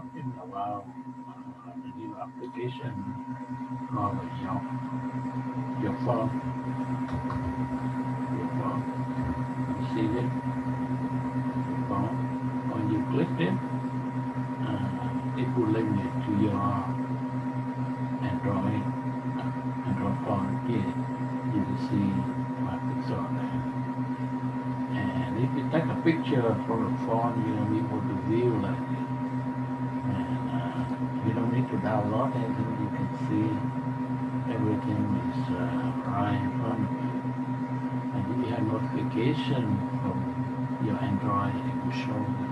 talking about the new application called your phone. Your phone. You see it? Your phone. When you click it, it will link it to your Android Android phone here. You will see my pixel there. And if you take a picture from the phone, you'll be able to view like this. And you don't need to download anything. You can see everything is right in front of you. And if you have notification from your Android, it will show you.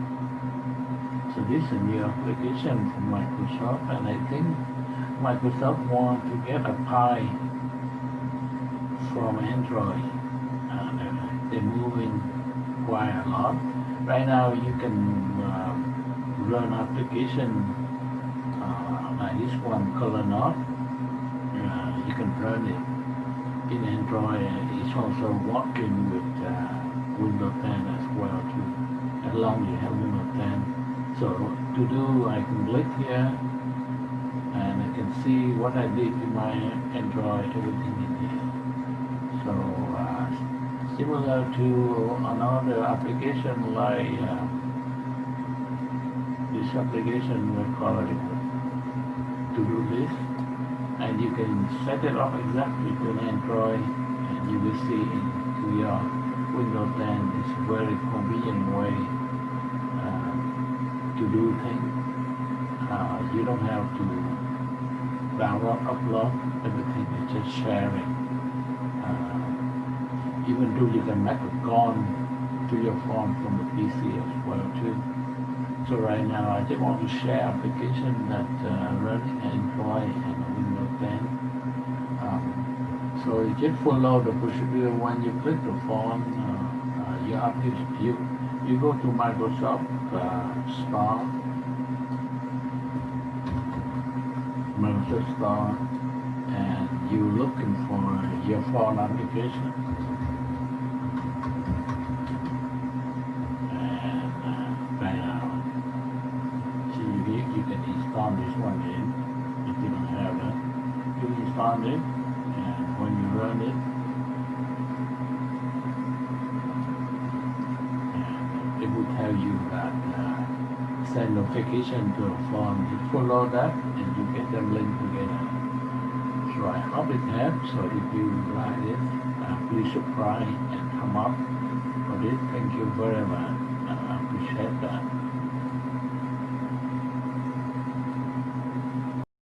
So this is a new application from Microsoft, and I think Microsoft wants to get a pie from Android. They're moving quite a lot. Right now, you can run application like this one, Color Note. You can run it in Android. It's also working with Windows 10 as well too, as long as you have Windows 10. So to do, I can click here and I can see what I did in my Android, everything in here. So similar to another application like this application we call it to-do list, and you can set it up exactly to an Android, and you will see into your Windows 10. It's a very convenient way to do things. You don't have to download, upload, everything is just sharing. Even though you can make a call to your phone from the PC as well too. So right now I just want to share application that running Android and Windows 10. So you just follow the procedure. When you click the phone, you go to Microsoft Store, and you're looking for your phone application. And right now, see you can install this one in if you don't have it. You install it, and when you run it, and it will tell you that send notification to your phone. You follow that, and you get them linked together. So I hope it helps. So if you like this, please subscribe and come up for this. Thank you very much.